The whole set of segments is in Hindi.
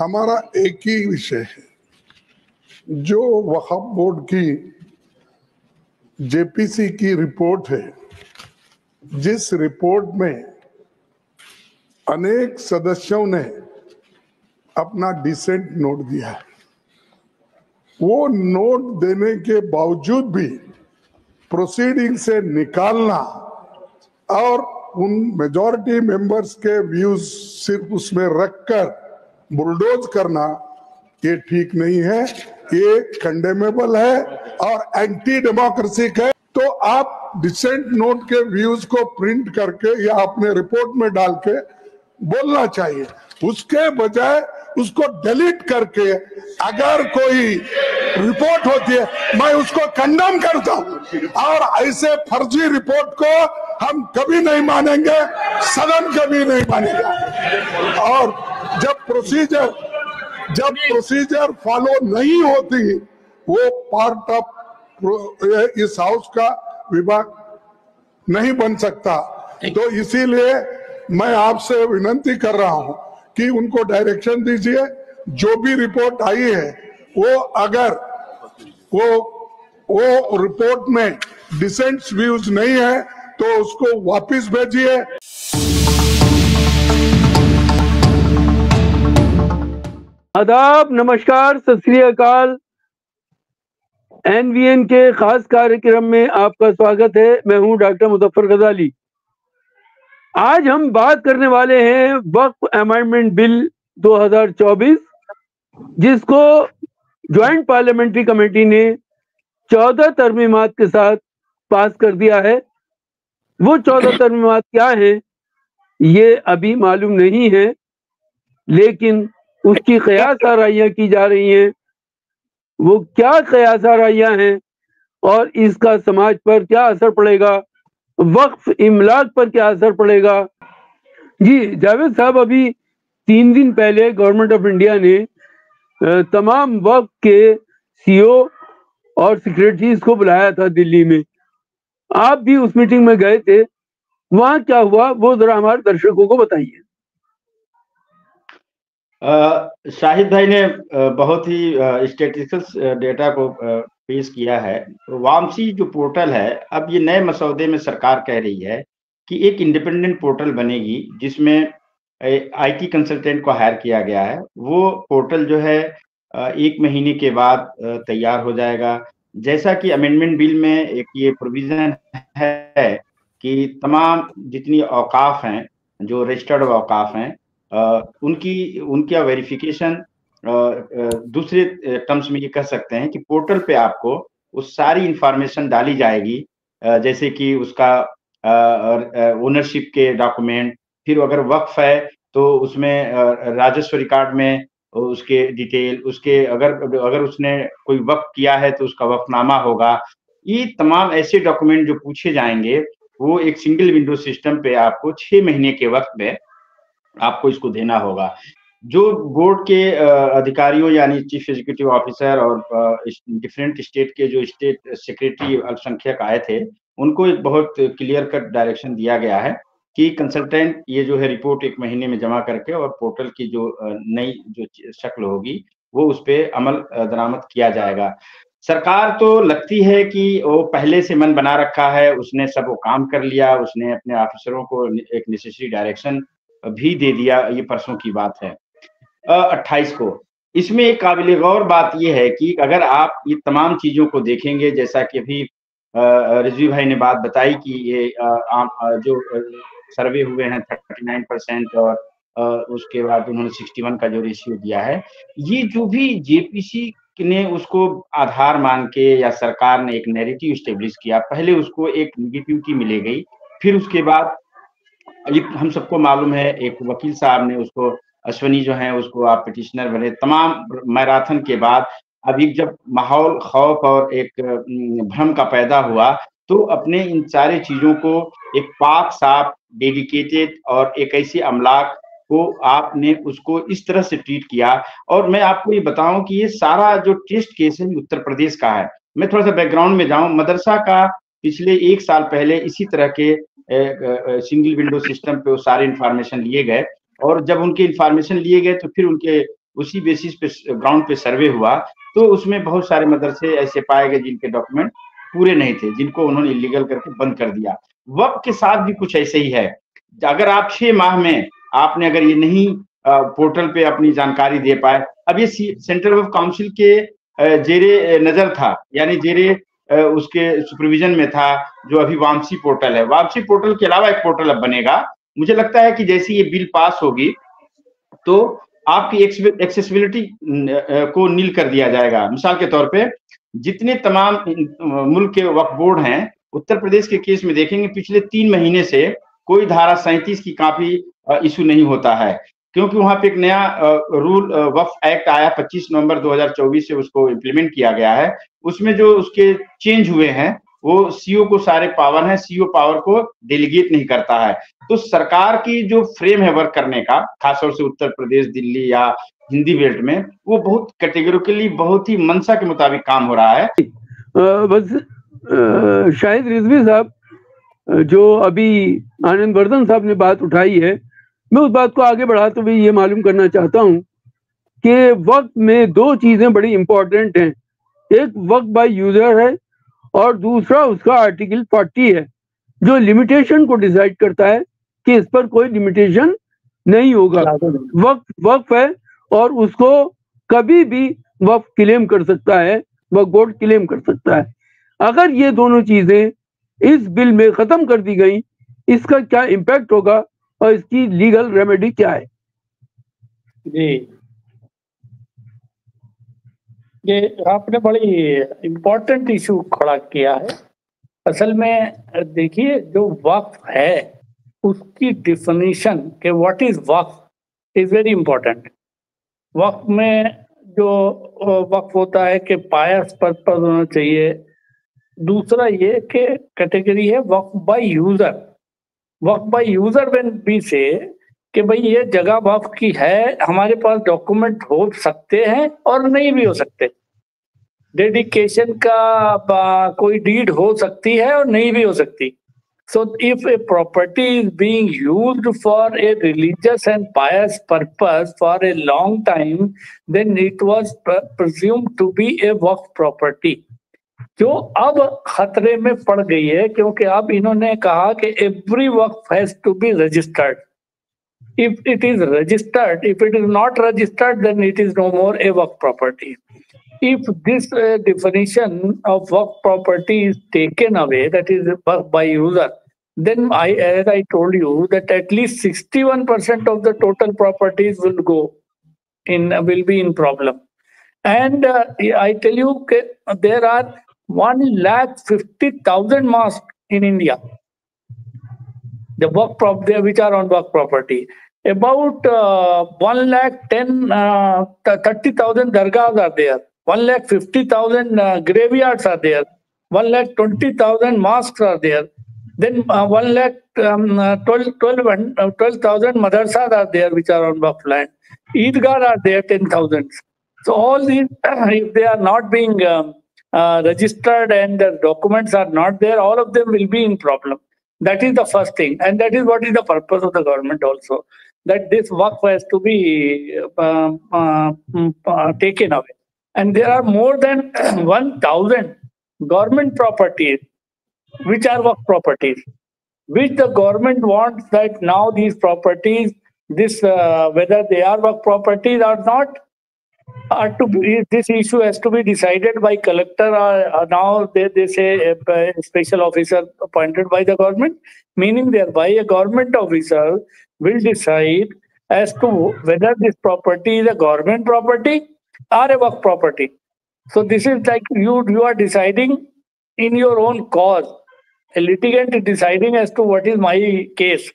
हमारा एक ही विषय है, जो वक्फ बोर्ड की जेपीसी की रिपोर्ट है, जिस रिपोर्ट में अनेक सदस्यों ने अपना डिसेंट नोट दिया है, वो नोट देने के बावजूद भी प्रोसीडिंग से निकालना और उन मेजॉरिटी मेंबर्स के व्यूज सिर्फ उसमें रखकर बुलडोज करना, ये ठीक नहीं है, ये कंडेमेबल है और एंटी डेमोक्रेसिक है। तो आप डिसेंट नोट के व्यूज को प्रिंट करके या अपने रिपोर्ट में डाल के बोलना चाहिए, उसके बजाय उसको डिलीट करके अगर कोई रिपोर्ट होती है मैं उसको कंडेम करता हूं, और ऐसे फर्जी रिपोर्ट को हम कभी नहीं मानेंगे, सदन कभी नहीं मानेगा। और जब प्रोसीजर फॉलो नहीं होती, वो पार्ट ऑफ इस हाउस का विभाग नहीं बन सकता। तो इसीलिए मैं आपसे विनती कर रहा हूं कि उनको डायरेक्शन दीजिए, जो भी रिपोर्ट आई है वो अगर वो रिपोर्ट में डिसेंट व्यूज नहीं है तो उसको वापस भेजिए। आदाब, नमस्कार, सत श्री अकाल। एनवीएन के खास कार्यक्रम में आपका स्वागत है। मैं हूं डॉक्टर मुजफ्फर गजाली। आज हम बात करने वाले हैं वक्फ अमेंडमेंट बिल 2024, जिसको ज्वाइंट पार्लियामेंट्री कमेटी ने 14 तरमीमात के साथ पास कर दिया है। वो 14 तरमीमात क्या है ये अभी मालूम नहीं है, लेकिन उसकी कयास आराइयां की जा रही हैं। वो क्या कयास आराइयां हैं और इसका समाज पर क्या असर पड़ेगा, वक्फ इमलाक पर क्या असर पड़ेगा। जी जावेद साहब, अभी 3 दिन पहले गवर्नमेंट ऑफ इंडिया ने तमाम वक्फ के सीईओ और सेक्रेटरीज को बुलाया था दिल्ली में। आप भी उस मीटिंग में गए थे, वहां क्या हुआ वो जरा हमारे दर्शकों को बताइए। शाहिद भाई ने बहुत ही स्टैटिस्टिकल डेटा को पेश किया है। वामसी जो पोर्टल है, अब ये नए मसौदे में सरकार कह रही है कि एक इंडिपेंडेंट पोर्टल बनेगी जिसमें आईटी कंसल्टेंट को हायर किया गया है। वो पोर्टल जो है 1 महीने के बाद तैयार हो जाएगा। जैसा कि अमेंडमेंट बिल में एक ये प्रोविजन है कि तमाम जितनी औकाफ हैं, जो रजिस्टर्ड औकाफ हैं, उनका वेरिफिकेशन दूसरे टर्म्स में ये कह सकते हैं कि पोर्टल पे आपको उस सारी इंफॉर्मेशन डाली जाएगी, जैसे कि उसका ओनरशिप के डॉक्यूमेंट, फिर अगर वक्फ है तो उसमें राजस्व रिकॉर्ड में उसके डिटेल, उसके अगर उसने कोई वक्फ किया है तो उसका वक्फनामा होगा। ये तमाम ऐसे डॉक्यूमेंट जो पूछे जाएंगे वो एक सिंगल विंडो सिस्टम पे आपको 6 महीने के वक्त में आपको इसको देना होगा। जो बोर्ड के अधिकारियों यानी चीफ एग्जीक्यूटिव ऑफिसर और डिफरेंट स्टेट के जो स्टेट सेक्रेटरी अल्पसंख्यक आए थे, उनको एक बहुत क्लियर कट डायरेक्शन दिया गया है कि कंसल्टेंट ये जो है रिपोर्ट 1 महीने में जमा करके और पोर्टल की जो नई जो शक्ल होगी वो उस पर अमल दरामद किया जाएगा। सरकार तो लगती है कि वो पहले से मन बना रखा है, उसने सब वो काम कर लिया, उसने अपने ऑफिसरों को एक नेसेसरी डायरेक्शन भी दे दिया। ये परसों की बात है 28 को। इसमें एक काबिल गौर बात यह है कि अगर आप ये तमाम चीजों को देखेंगे, जैसा कि अभी रिजवी भाई ने बात बताई कि ये जो सर्वे हुए हैं 39% और उसके बाद उन्होंने 61 का जो रेशियो दिया है, ये जो भी जेपीसी ने उसको आधार मान के या सरकार ने एक नैरेटिव स्टेब्लिश किया, पहले उसको एक निगेटिविटी मिले गई, फिर उसके बाद हम सबको मालूम है एक वकील साहब ने उसको, अश्वनी जो है उसको आप पिटिशनर बने, तमाम मैराथन के बाद अभी जब माहौल खौफ और एक भ्रम का पैदा हुआ तो अपने इन सारे चीजों को एक पाक साफ डेडिकेटेड और एक ऐसी अमलाक को आपने उसको इस तरह से ट्रीट किया। और मैं आपको ये बताऊं कि ये सारा जो टेस्ट केस है उत्तर प्रदेश का है। मैं थोड़ा सा बैकग्राउंड में जाऊं, मदरसा का पिछले 1 साल पहले इसी तरह के सिंगल विंडो सिस्टम पे वो सारे इंफॉर्मेशन लिए गए, और जब उनके इंफॉर्मेशन लिए गए तो फिर उनके उसी बेसिस पे ग्राउंड पे सर्वे हुआ, तो उसमें बहुत सारे मदरसे ऐसे पाए गए जिनके डॉक्यूमेंट पूरे नहीं थे, जिनको उन्होंने इलीगल करके बंद कर दिया। वक्फ के साथ भी कुछ ऐसे ही है। अगर आप 6 माह में आपने अगर ये नहीं पोर्टल पे अपनी जानकारी दे पाए, अब ये सेंट्रल वक्फ काउंसिल के जेरे नजर था, यानी जेरे उसके सुपरविजन में था, जो अभी वामसी पोर्टल है। वामसी पोर्टल के अलावा एक पोर्टल अब बनेगा। मुझे लगता है कि जैसे ये बिल पास होगी तो आपकी एक्सेसिबिलिटी को नील कर दिया जाएगा। मिसाल के तौर पे जितने तमाम मुल्क के वक्फ बोर्ड हैं, उत्तर प्रदेश के केस में देखेंगे पिछले 3 महीने से कोई धारा 37 की कॉपी इशू नहीं होता है, क्योंकि वहां पे एक नया रूल वक्फ एक्ट आया 25 नवंबर 2024 से उसको इम्प्लीमेंट किया गया है। उसमें जो उसके चेंज हुए हैं वो सीओ को सारे पावर हैं, सीओ पावर को डेलीगेट नहीं करता है। तो सरकार की जो फ्रेम है वर्क करने का, खासतौर से उत्तर प्रदेश, दिल्ली या हिंदी बेल्ट में, वो बहुत कैटेगोरिकली, बहुत ही मंशा के मुताबिक काम हो रहा है। बस शाहिद रिजवी साहब, जो अभी आनंद वर्धन साहब ने बात उठाई है, मैं उस बात को आगे बढ़ाते हुए ये मालूम करना चाहता हूं कि वक्त में 2 चीजें बड़ी इंपॉर्टेंट हैं। एक वक्त बाय यूजर है और दूसरा उसका आर्टिकल 40 है, जो लिमिटेशन को डिसाइड करता है कि इस पर कोई लिमिटेशन नहीं होगा। वक्फ है और उसको कभी भी वक्फ क्लेम कर सकता है, वक्फ बोर्ड क्लेम कर सकता है। अगर ये दोनों चीजें इस बिल में खत्म कर दी गई, इसका क्या इम्पैक्ट होगा और इसकी लीगल रेमेडी क्या है? जी, ये आपने बड़ी इम्पोर्टेंट इशू खड़ा किया है। असल में देखिए, जो वक्फ है उसकी डिफिनीशन के what is waqf is very important. वक्फ में जो वक्फ होता है कि पायस पर्पस होना चाहिए। दूसरा ये कि कैटेगरी है waqf by user. Waqf by user when we say कि भाई ये जगह वक्फ की है, हमारे पास डॉक्यूमेंट हो सकते हैं और नहीं भी हो सकते। डेडिकेशन का कोई डीड हो सकती है और नहीं भी हो सकती। So if a property is being used for a religious and pious purpose for a long time, then it was presumed to be a waqf property. जो अब खतरे में पड़ गई है, क्योंकि अब इन्होंने कहा कि every waqf has to be registered. If it is registered, if it is not registered, then it is no more a waqf property. If this definition of waqf property is taken away, that is waqf by user, then as I told you, that at least 61% of the total properties will be in problem. And I tell you, there are 150,000 mosques in India, the which are on waqf property. About 130,000 dargahs are there. 150,000 graveyards are there. 120,000 mosques are there. Then 12,000 madrasas are there which are on waqf land. Eidgah are there 10,000. So all these, if they are not being registered and the documents are not there, all of them will be in problem. That is the first thing, and that is what is the purpose of the government also, that this waqf has to be taken away. And there are more than 1,000 government properties which are waqf properties, which the government wants that now these properties, whether they are waqf properties or not, this issue has to be decided by collector, or now they say a special officer appointed by the government, meaning thereby a government officer will decide as to whether this property is a government property or a waqf property. So this is like you are deciding in your own cause. A litigant is deciding as to what is my case.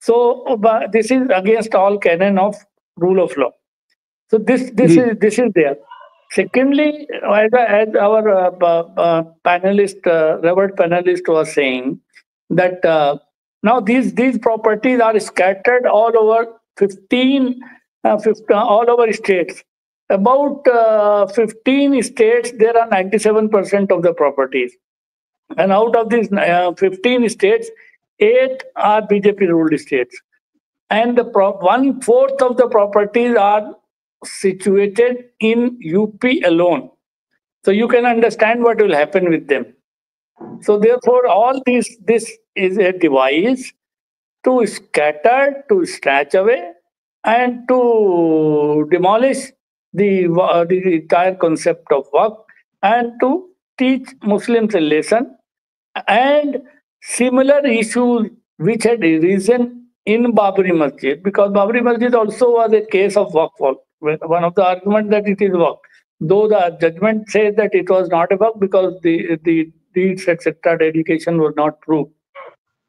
So this is against all canon of rule of law. So this is there. Secondly, as our panelist, Robert panelist was saying, that now these properties are scattered all over 15 all over states. About 15 states, there are 97% of the properties. And out of these 15 states, 8 are BJP ruled states. And 1/4 of the properties are situated in UP alone. So you can understand what will happen with them. So therefore, all this is a device to scatter, to snatch away, and to demolish the entire concept of Waqf, and to teach Muslims a lesson. And similar issues which had arisen in Babri Masjid, because Babri Masjid also was a case of Waqf. One of the arguments that it is Waqf, though the judgment says that it was not a Waqf because the deeds, etc., dedication was not proved.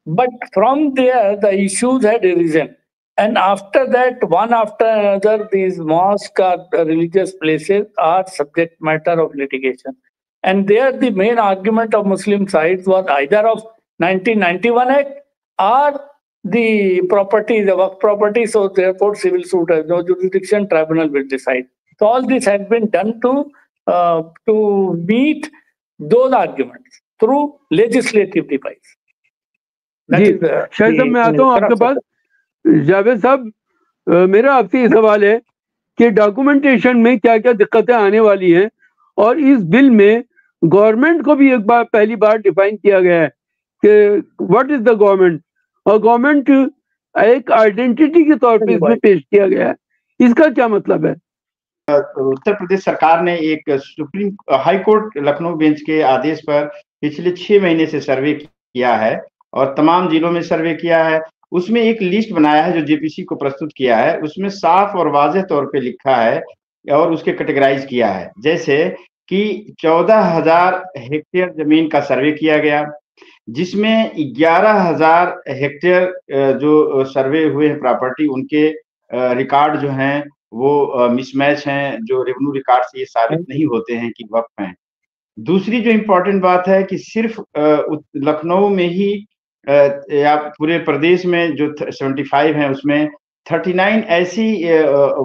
But from there, the issues had arisen. And after that, one after another, these mosques or religious places are subject matter of litigation. And there, the main argument of Muslim sides was either of 1991 Act or the property, the Waqf property. So therefore, civil suit has no jurisdiction, tribunal will decide. So all this has been done to meet those arguments through legislative device. जी शायद साहब मैं आता हूँ आपके पास। जावेद साहब, मेरा आपसे ये सवाल है कि डॉक्यूमेंटेशन में क्या क्या दिक्कतें आने वाली हैं, और इस बिल में गवर्नमेंट को भी एक बार पहली बार डिफाइन किया गया है कि व्हाट इज द गवर्नमेंट, और गवर्नमेंट एक आइडेंटिटी के तौर पे इसमें पेश किया गया है। इसका क्या मतलब है? उत्तर प्रदेश सरकार ने एक supreme high court Lucknow bench के आदेश पर पिछले 6 महीने से सर्वे किया है और तमाम जिलों में सर्वे किया है। उसमें एक लिस्ट बनाया है जो जेपीसी को प्रस्तुत किया है। उसमें साफ और वाज़ेह तौर पे लिखा है और उसके कैटेगराइज किया है, जैसे कि 14,000 हेक्टेयर जमीन का सर्वे किया गया, जिसमें 11,000 हेक्टेयर जो सर्वे हुए हैं प्रॉपर्टी, उनके रिकॉर्ड जो हैं वो मिसमैच हैं, जो रेवेन्यू रिकॉर्ड से ये साबित नहीं होते हैं कि वक्फ हैं। दूसरी जो इम्पोर्टेंट बात है कि सिर्फ लखनऊ में ही या पूरे प्रदेश में जो 75 हैं उसमें 39 ऐसी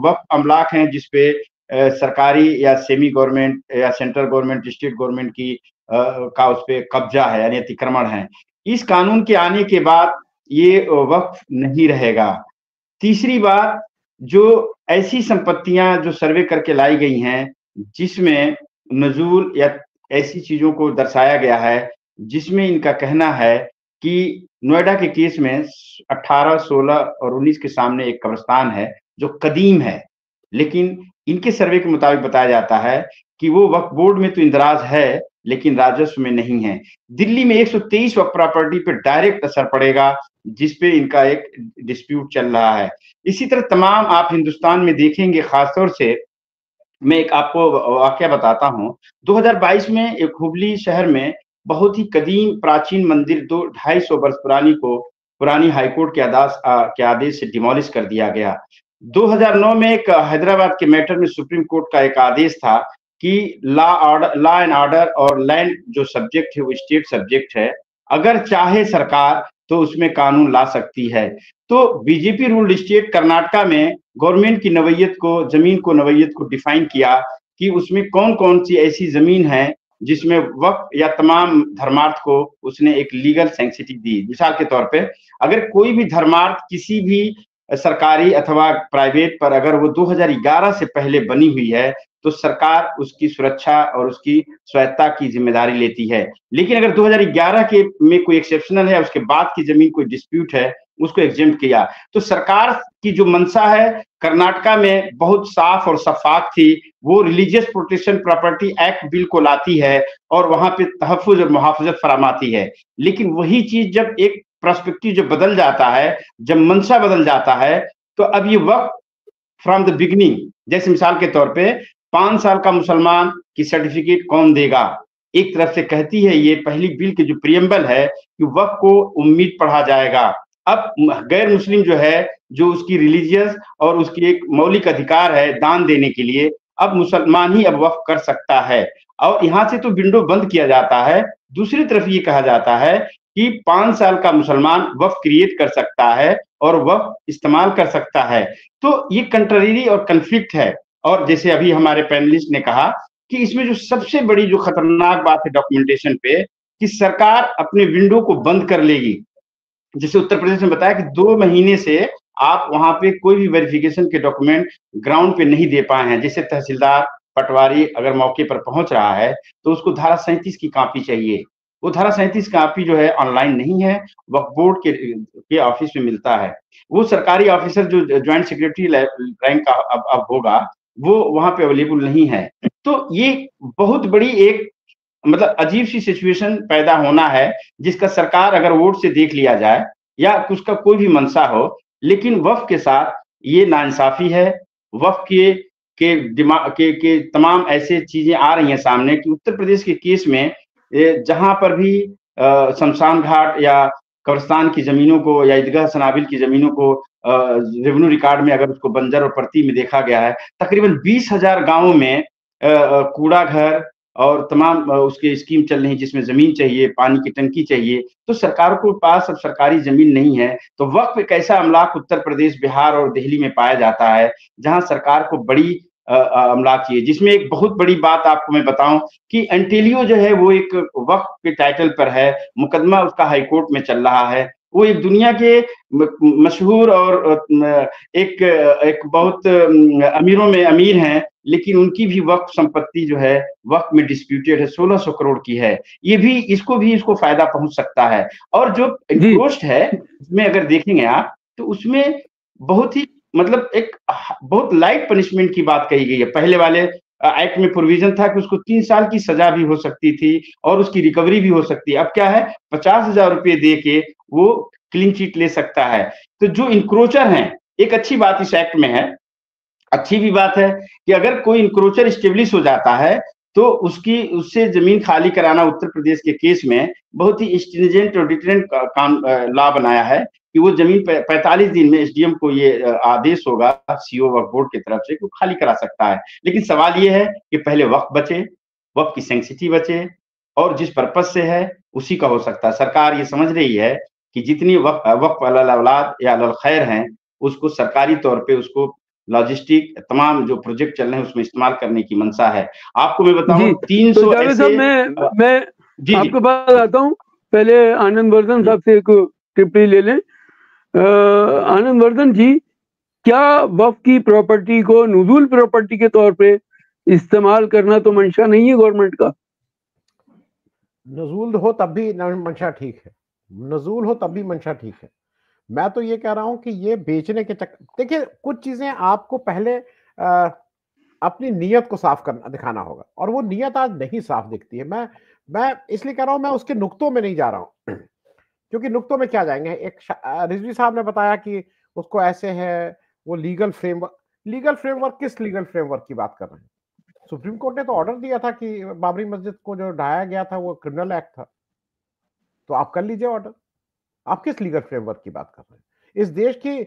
वक्फ अमलाक हैं जिसपे सरकारी या सेमी गवर्नमेंट या सेंट्रल गवर्नमेंट, स्टेट गवर्नमेंट की का उस पे कब्जा है, यानी अतिक्रमण है। इस कानून के आने के बाद ये वक्फ नहीं रहेगा। तीसरी बात, जो ऐसी संपत्तियां जो सर्वे करके लाई गई हैं जिसमें नजूल या ऐसी चीजों को दर्शाया गया है जिसमें इनका कहना है कि नोएडा के केस में 18, 16 और 19 के सामने एक कब्रिस्तान है जो कदीम है, लेकिन इनके सर्वे के मुताबिक बताया जाता है कि वो वक्फ बोर्ड में तो इंदराज है लेकिन राजस्व में नहीं है। दिल्ली में 123 वक्फ प्रॉपर्टी पे डायरेक्ट असर पड़ेगा जिसपे इनका एक डिस्प्यूट चल रहा है। इसी तरह तमाम आप हिंदुस्तान में देखेंगे, खासतौर से मैं एक आपको वाकया बताता हूँ। 2022 में एक हुबली शहर में बहुत ही कदीम प्राचीन मंदिर 250 वर्ष पुरानी हाईकोर्ट के आदेश से डिमोलिश कर दिया गया। 2009 में एक हैदराबाद के मैटर में सुप्रीम कोर्ट का एक आदेश था कि लॉ एंड ऑर्डर और लैंड जो सब्जेक्ट है वो स्टेट सब्जेक्ट है, अगर चाहे सरकार तो उसमें कानून ला सकती है। तो बीजेपी रूल्ड स्टेट कर्नाटका में गवर्नमेंट की जमीन को नवैयत को डिफाइन किया कि उसमें कौन कौन सी ऐसी जमीन है जिसमें वक्फ या तमाम धर्मार्थ को उसने एक लीगल सैंक्टिटी दी। मिसाल के तौर पे अगर कोई भी धर्मार्थ किसी भी सरकारी अथवा प्राइवेट पर अगर वो 2011 से पहले बनी हुई है तो सरकार उसकी सुरक्षा और उसकी स्वायत्ता की जिम्मेदारी लेती है। लेकिन अगर 2011 के में कोई एक्सेप्शनल है, उसके बाद की जमीन कोई डिस्प्यूट है, उसको एग्जेम्प्ट किया। तो सरकार की जो मंशा है कर्नाटका में बहुत साफ और शफाफ थी, वो religious protection property act bill को लाती है और वहां पे तहफ्फुज और मुहाफजत फरामाती है। लेकिन वही चीज जब एक पर्सपेक्टिव जब बदल जाता है, जब मंशा बदल जाता है, तो अब ये वक्त फ्रॉम द बिगिनिंग, जैसे मिसाल के तौर पे 5 साल का मुसलमान की सर्टिफिकेट कौन देगा, एक तरफ से कहती है ये पहली बिल की जो प्रियम्बल है कि वक्त को उम्मीद पढ़ा जाएगा। अब गैर मुस्लिम जो है, जो उसकी रिलीजियस और उसकी एक मौलिक अधिकार है दान देने के लिए, अब मुसलमान ही अब वक्फ कर सकता है और यहाँ से तो विंडो बंद किया जाता है। दूसरी तरफ ये कहा जाता है कि 5 साल का मुसलमान वक्फ क्रिएट कर सकता है और वक्फ इस्तेमाल कर सकता है। तो ये कंट्ररी और कन्फ्लिक्ट है। और जैसे अभी हमारे पैनलिस्ट ने कहा कि इसमें जो सबसे बड़ी जो खतरनाक बात है डॉक्यूमेंटेशन पे, कि सरकार अपने विंडो को बंद कर लेगी। जैसे उत्तर प्रदेश में बताया कि 2 महीने से आप वहां पे कोई भी वेरिफिकेशन के डॉक्यूमेंट ग्राउंड पे नहीं दे पाए हैं। जैसे तहसीलदार पटवारी अगर मौके पर पहुंच रहा है तो उसको धारा 37 की कॉपी चाहिए। वो धारा 37 कॉपी जो है ऑनलाइन नहीं है, वक्फ बोर्ड के ऑफिस में मिलता है। वो सरकारी ऑफिसर जो ज्वाइंट सेक्रेटरी रैंक का अब होगा, वो वहां पे अवेलेबल नहीं है। तो ये बहुत बड़ी एक मतलब अजीब सी सिचुएशन पैदा होना है, जिसका सरकार अगर वोट से देख लिया जाए या उसका कोई भी मंशा हो, लेकिन वक्फ के साथ ये नाइंसाफी है। वक्फ के दिमाग के तमाम ऐसे चीजें आ रही हैं सामने कि उत्तर प्रदेश के केस में जहां पर भी शमशान घाट या कब्रिस्तान की जमीनों को या ईदगाह सनाबिल की जमीनों को रेवेन्यू रिकॉर्ड में अगर उसको बंजर और प्रति में देखा गया है, तकरीबन 20,000 गांवों में कूड़ा घर और तमाम उसके स्कीम चल रही है जिसमें जमीन चाहिए, पानी की टंकी चाहिए। तो सरकार को पास अब सरकारी जमीन नहीं है। तो वक्फ एक ऐसा अमलाक उत्तर प्रदेश, बिहार और दिल्ली में पाया जाता है जहां सरकार को बड़ी अमलाक चाहिए। जिसमें एक बहुत बड़ी बात आपको मैं बताऊं कि एंटेलियो जो है वो एक वक्फ के टाइटल पर है, मुकदमा उसका हाईकोर्ट में चल रहा है। वो एक दुनिया के मशहूर और एक बहुत अमीरों में अमीर हैं, लेकिन उनकी भी वक्फ संपत्ति जो है वक्फ में डिस्प्यूटेड है, 1600 करोड़ की है। ये भी इसको फायदा पहुंच सकता है। और जो इंक्रोस्ट है उसमें अगर देखेंगे आप तो उसमें बहुत ही मतलब एक बहुत लाइट पनिशमेंट की बात कही गई है। पहले वाले एक्ट में प्रोविजन था कि उसको 3 साल की सजा भी हो सकती थी और उसकी रिकवरी भी हो सकती है। अब क्या है, 50,000 रुपये दे के वो क्लीन चिट ले सकता है। तो जो इंक्रोचर हैं, एक अच्छी बात इस एक्ट में है, अच्छी भी बात है कि अगर कोई इंक्रोचर स्टेब्लिश हो जाता है तो उससे जमीन खाली कराना उत्तर प्रदेश के केस में बहुत ही स्ट्रिंजेंट और डिटरेंट लॉ बनाया है कि वो जमीन 45 दिन में एसडीएम को ये आदेश होगा सीओ वक्फ बोर्ड की तरफ से कि वो खाली करा सकता है। लेकिन सवाल ये है कि पहले वक्फ बचे, वक्फ की सेंसिटी बचे और जिस पर्पज से है उसी का हो सकता है। सरकार ये समझ रही है कि जितनी वक्फ अलल औलाद या अलल खैर हैं उसको सरकारी तौर पे उसको लॉजिस्टिक तमाम जो प्रोजेक्ट चल रहे हैं उसमें इस्तेमाल करने की मंशा है। आपको मैं बताऊं 300 तो ऐसे मैं आपके पास आता हूं। पहले आनंद वर्धन साहब से एक टिप्पणी ले लें। आनंद वर्धन जी, क्या वक्फ की प्रॉपर्टी को नुज़ूल प्रॉपर्टी के तौर पे इस्तेमाल करना तो मंशा नहीं है गवर्नमेंट का? नजूल हो तब भी मंशा ठीक है, नजूल हो तब भी मंशा ठीक है। मैं तो ये कह रहा हूं कि ये बेचने के चक्कर, देखिए कुछ चीजें आपको पहले अपनी नीयत को साफ करना दिखाना होगा और वो नीयत आज नहीं साफ दिखती है। मैं इसलिए कह रहा हूं, मैं उसके नुक्तों में नहीं जा रहा हूं क्योंकि नुक्तों में क्या जाएंगे। एक रिजवी साहब ने बताया कि उसको ऐसे है, वो लीगल फ्रेमवर्क किस लीगल फ्रेमवर्क की बात कर रहे हैं? सुप्रीम कोर्ट ने तो ऑर्डर दिया था कि बाबरी मस्जिद को जो ढाया गया था वो क्रिमिनल एक्ट था, तो आप कर लीजिए ऑर्डर। आप किस लीगल फ्रेमवर्क की बात कर रहे हैं? इस देश की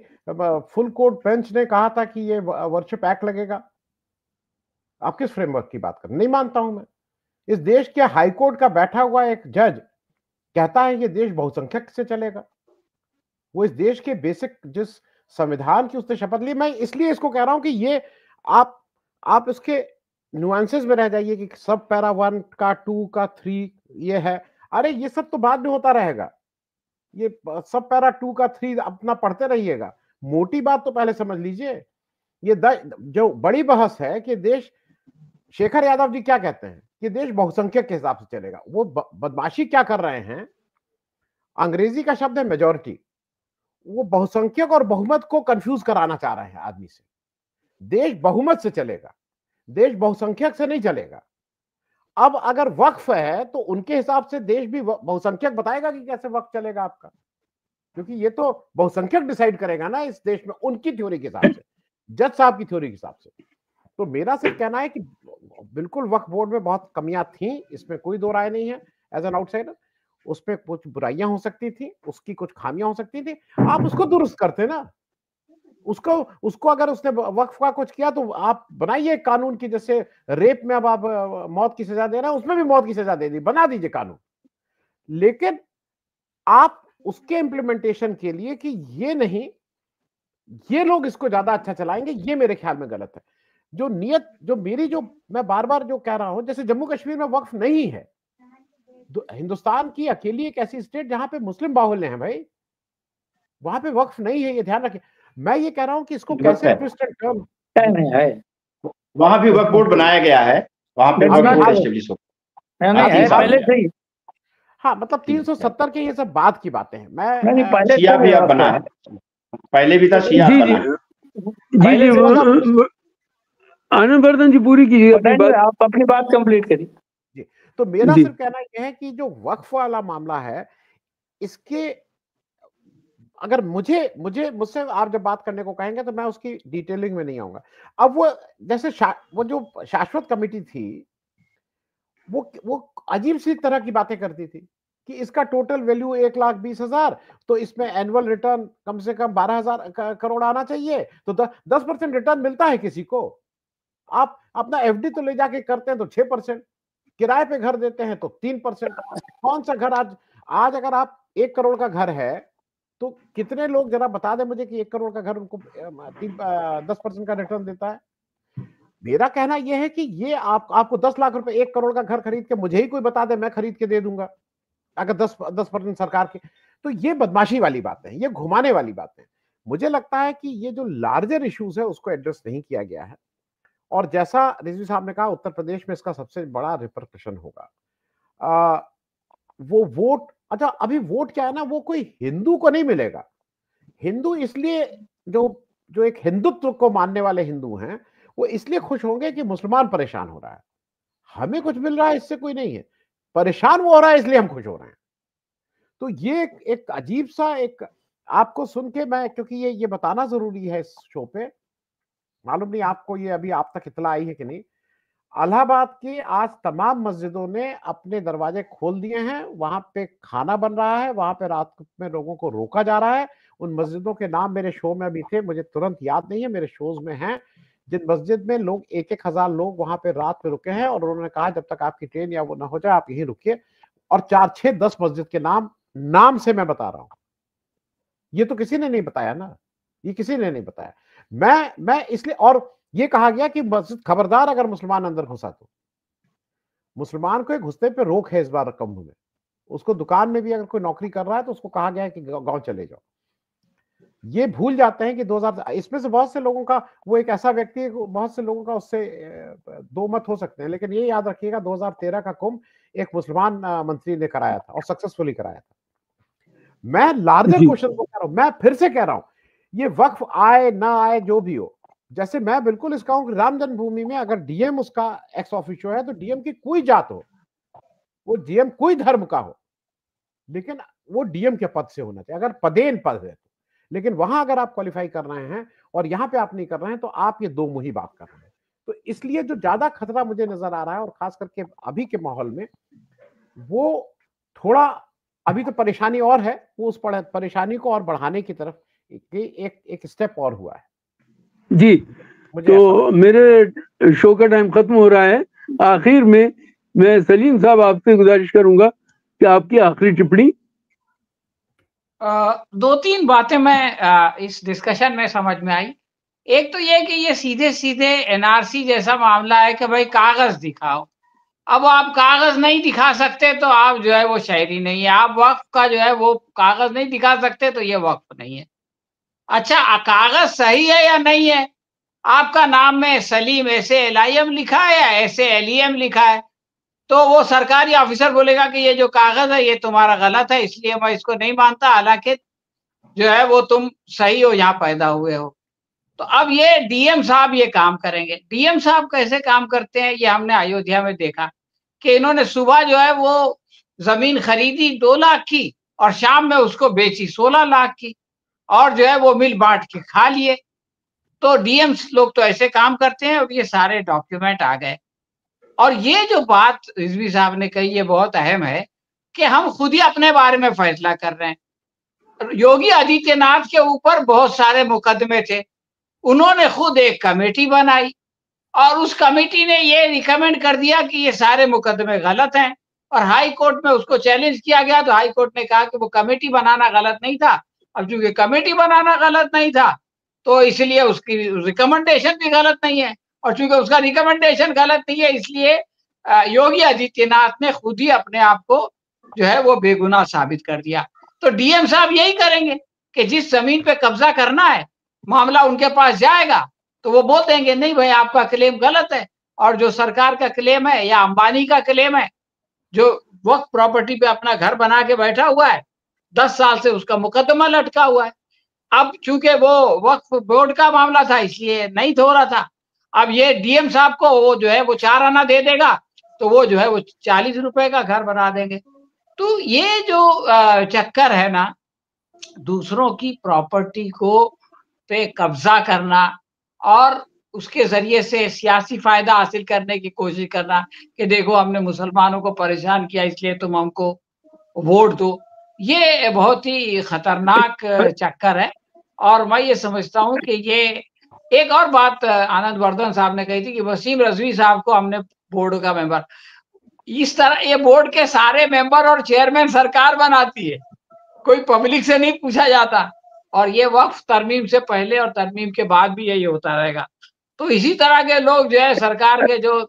फुल कोर्ट बेंच ने कहा था कि ये वर्शिप एक्ट लगेगा। आप किस फ्रेमवर्क की बात कर रहे हैं? नहीं मानता हूं मैं। इस देश के हाई कोर्ट का बैठा हुआ एक जज कहता है ये देश बहुसंख्यक से चलेगा। वो इस देश के बेसिक जिस संविधान की उसने शपथ ली। मैं इसलिए इसको कह रहा हूं कि ये आप इसके नुआंसेस में रह जाइए कि सब पैरा 1 का 2 का 3 ये है। अरे ये सब तो बाद में होता रहेगा, ये सब पैरा 2 का 3 अपना पढ़ते रहिएगा। मोटी बात तो पहले समझ लीजिए। ये जो बड़ी बहस है कि देश, शेखर यादव जी क्या कहते हैं कि देश बहुसंख्यक के हिसाब से चलेगा। वो बदमाशी क्या कर रहे हैं, अंग्रेजी का शब्द है मेजॉरिटी, वो बहुसंख्यक और बहुमत को कंफ्यूज कराना चाह रहे हैं आदमी से। देश बहुमत से चलेगा, देश बहुसंख्यक से नहीं चलेगा। अब अगर वक्फ है तो उनके हिसाब से देश भी बहुसंख्यक बताएगा कि कैसे वक्फ चलेगा आपका, क्योंकि ये तो बहुसंख्यक डिसाइड करेगा ना इस देश में, उनकी थ्योरी के हिसाब से, जज साहब की थ्योरी के हिसाब से। तो मेरा सिर्फ कहना है कि बिल्कुल वक्फ बोर्ड में बहुत कमियां थी, इसमें कोई दो राय नहीं है। एज एन आउटसाइडर उसमें कुछ बुराइयां हो सकती थी, उसकी कुछ खामियां हो सकती थी, आप उसको दुरुस्त करते ना। उसको अगर उसने वक्फ का कुछ किया तो आप बनाइए कानून की, जैसे रेप में अब आप मौत की सजा दे रहे हैं, उसमें भी मौत की सजा दे दी, बना दीजिए कानून। लेकिन आप उसके इंप्लीमेंटेशन के लिए कि ये नहीं, ये लोग इसको ज्यादा अच्छा चलाएंगे, ये मेरे ख्याल में गलत है। जो नियत, जो मेरी, जो मैं बार बार जो कह रहा हूं, जैसे जम्मू कश्मीर में वक्फ नहीं है, हिंदुस्तान की अकेली एक ऐसी स्टेट जहां पे मुस्लिम बाहुल्य हैं भाई, वहां पे वक्फ नहीं है, ये ध्यान रखिए। मैं ये कह रहा हूं कि इसको वक्त कैसे है। ट्विस्ट एंड टर्न, नहीं है, वहां भी वक्त बोर्ड बनाया गया है, वहां पे That's वक्त not बोर्ड true. एस्टेब्लिश हो नहीं हाँ, है, 3 साल पहले हो से गया। ही। हाँ मतलब ठीक है। 370 के ये सब बात की बातें हैं। नहीं मैं पहले सिया से भी अब वक्त बना है। है, पहले भी था, सिया जी अब जी बना है। जी पहले जी से आनंद वर्धन जी पूरी कीजिए अपनी बताइए, बात। आप अपनी बात कंप्लीट करिए। जी, तो मेरा जी सिर्फ कहना यह है कि जो वक्फ वाला मामला है, इसके अगर मुझसे आप जब बात करने को कहेंगे तो मैं उसकी डिटेलिंग में नहीं आऊंगा। अब वो जैसे वो जो शाश्वत कमेटी थी, वो अजीब सी तरह की बातें करती थी कि इसका टोटल वैल्यू 1,20,000, तो इसमें एनुअल रिटर्न कम से कम 12,000 करोड़ आना चाहिए, तो 10% रिटर्न मिलता है किसी को। आप अपना एफडी तो ले जाके करते हैं तो 6%, किराए पे घर देते हैं तो 3%। कौन सा घर आज अगर आप 1 करोड़ का घर है तो कितने लोग जरा बता दें मुझे कि 1 करोड़ का घर उनको 10% का रिटर्न देता है। मेरा कहना यह है कि ये आपको 10 लाख रुपए 1 करोड़ का घर खरीद के मुझे ही कोई बता दे, मैं खरीद के दे दूंगा अगर 10% सरकार की। तो ये बदमाशी वाली बात है, ये घुमाने वाली बात है। मुझे लगता है कि ये जो लार्जर इश्यूज है उसको एड्रेस नहीं किया गया है, और जैसा रिजवी साहब ने कहा उत्तर प्रदेश में इसका सबसे बड़ा रिपरकशन होगा। वो वोट, अच्छा अभी वोट क्या है ना, वो कोई हिंदू को नहीं मिलेगा। हिंदू इसलिए जो जो एक हिंदुत्व को मानने वाले हिंदू हैं वो इसलिए खुश होंगे कि मुसलमान परेशान हो रहा है। हमें कुछ मिल रहा है इससे कोई नहीं है, परेशान वो हो रहा है इसलिए हम खुश हो रहे हैं। तो ये एक अजीब सा एक आपको सुन के मैं, क्योंकि ये बताना जरूरी है इस शो पे, मालूम नहीं आपको ये अभी आप तक इत्तला आई है कि नहीं। इलाहाबाद की आज तमाम मस्जिदों ने अपने दरवाजे खोल दिए हैं, वहां पे खाना बन रहा है, वहां पे रात में लोगों को रोका जा रहा है। उन मस्जिदों के नाम मेरे शो में अभी थे, मुझे तुरंत याद नहीं है, मेरे शोज में हैं, जिन मस्जिद में लोग 1,000 लोग वहां पे रात में रुके हैं, और उन्होंने कहा जब तक आपकी ट्रेन या वो ना हो जाए आप यहीं रुकिए। और 4, 6, 10 मस्जिद के नाम से मैं बता रहा हूं, ये तो किसी ने नहीं बताया ना, ये किसी ने नहीं बताया। मैं इसलिए, और ये कहा गया कि मस्जिद खबरदार अगर मुसलमान अंदर घुसा तो, मुसलमान को घुसने पे रोक है इस बार कुंभ में। उसको दुकान में भी अगर कोई नौकरी कर रहा है तो उसको कहा गया है कि गांव चले जाओ। ये भूल जाते हैं कि 2000, इसमें से बहुत से लोगों का, वो एक ऐसा व्यक्ति है, बहुत से लोगों का उससे दो मत हो सकते हैं, लेकिन ये याद रखिएगा 2013 का कुंभ एक मुसलमान मंत्री ने कराया था और सक्सेसफुली कराया था। मैं लार्जर क्वेश्चन को कह रहा हूं, मैं फिर से कह रहा हूं, ये वक्फ आए ना आए जो भी हो, जैसे मैं बिल्कुल इसका हूं कि राम जन्मभूमि में अगर डीएम उसका एक्स ऑफिशियो है तो डीएम की कोई जात हो, वो डीएम कोई धर्म का हो, लेकिन वो डीएम के पद से होना चाहिए, अगर पदेन पद है। लेकिन वहां अगर आप क्वालिफाई कर रहे हैं और यहाँ पे आप नहीं कर रहे हैं तो आप ये दो मुही बात कर रहे हैं। तो इसलिए जो ज्यादा खतरा मुझे नजर आ रहा है, और खास करके अभी के माहौल में, वो थोड़ा अभी तो परेशानी और है, वो उस परेशानी को और बढ़ाने की तरफ एक स्टेप और हुआ है जी। तो मेरे शो का टाइम खत्म हो रहा है। आखिर में मैं सलीम साहब आपसे गुजारिश करूंगा कि आपकी आखिरी टिप्पणी। 2-3 बातें मैं इस डिस्कशन में समझ में आई। एक तो ये कि ये सीधे सीधे एनआरसी जैसा मामला है कि भाई कागज दिखाओ। अब आप कागज नहीं दिखा सकते तो आप जो है वो शहरी नहीं है, आप वक्फ का जो है वो कागज नहीं दिखा सकते तो ये वक्फ नहीं है। अच्छा, कागज सही है या नहीं है? आपका नाम में सलीम SALIM लिखा है या SALEM लिखा है, तो वो सरकारी ऑफिसर बोलेगा कि ये जो कागज है ये तुम्हारा गलत है, इसलिए मैं इसको नहीं मानता, हालांकि जो है वो तुम सही हो, यहाँ पैदा हुए हो। तो अब ये डीएम साहब ये काम करेंगे। डीएम साहब कैसे काम करते हैं ये हमने अयोध्या में देखा कि इन्होंने सुबह जो है वो जमीन खरीदी 2 लाख की और शाम में उसको बेची 16 लाख की, और जो है वो मिल बांट के खा लिए। तो डीएम लोग तो ऐसे काम करते हैं, और ये सारे डॉक्यूमेंट आ गए। और ये जो बात रिजवी साहब ने कही ये बहुत अहम है कि हम खुद ही अपने बारे में फैसला कर रहे हैं। योगी आदित्यनाथ के ऊपर बहुत सारे मुकदमे थे, उन्होंने खुद एक कमेटी बनाई और उस कमेटी ने ये रिकमेंड कर दिया कि ये सारे मुकदमे गलत हैं, और हाई कोर्ट में उसको चैलेंज किया गया तो हाई कोर्ट ने कहा कि वो कमेटी बनाना गलत नहीं था। अब चूंकि कमेटी बनाना गलत नहीं था तो इसलिए उसकी रिकमेंडेशन भी गलत नहीं है, और चूंकि उसका रिकमेंडेशन गलत नहीं है इसलिए योगी आदित्यनाथ ने खुद ही अपने आप को जो है वो बेगुनाह साबित कर दिया। तो डीएम साहब यही करेंगे कि जिस जमीन पे कब्जा करना है मामला उनके पास जाएगा तो वो बोल देंगे नहीं भाई आपका क्लेम गलत है, और जो सरकार का क्लेम है या अंबानी का क्लेम है जो वक्फ प्रॉपर्टी पे अपना घर बना के बैठा हुआ है 10 साल से उसका मुकदमा लटका हुआ है। अब चूंकि वो वक्फ बोर्ड का मामला था इसलिए नहीं हो रहा था, अब ये डीएम साहब को वो जो है वो 4 आना दे देगा तो वो जो है वो 40 रुपए का घर बना देंगे। तो ये जो चक्कर है ना, दूसरों की प्रॉपर्टी को पे कब्जा करना और उसके जरिए से सियासी फायदा हासिल करने की कोशिश करना कि देखो हमने मुसलमानों को परेशान किया इसलिए तुम हमको वोट दो, ये बहुत ही खतरनाक चक्कर है। और मैं ये समझता हूँ कि ये एक और बात आनंद वर्धन साहब ने कही थी कि वसीम रजवी साहब को हमने बोर्ड का मेंबर, इस तरह ये बोर्ड के सारे मेंबर और चेयरमैन सरकार बनाती है, कोई पब्लिक से नहीं पूछा जाता, और ये वक्फ तरमीम से पहले और तरमीम के बाद भी यही होता रहेगा। तो इसी तरह के लोग जो है सरकार के जो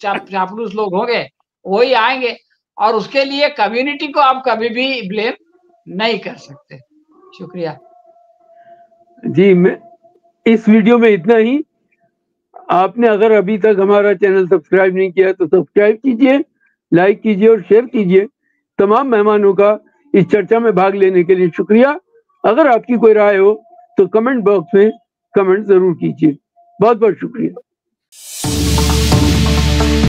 चापलूस लोग होंगे वही आएंगे, और उसके लिए कम्युनिटी को आप कभी भी ब्लेम नहीं कर सकते। शुक्रिया जी। मैं इस वीडियो में इतना ही। आपने अगर अभी तक हमारा चैनल सब्सक्राइब नहीं किया तो सब्सक्राइब कीजिए, लाइक कीजिए और शेयर कीजिए। तमाम मेहमानों का इस चर्चा में भाग लेने के लिए शुक्रिया। अगर आपकी कोई राय हो तो कमेंट बॉक्स में कमेंट जरूर कीजिए। बहुत बहुत शुक्रिया।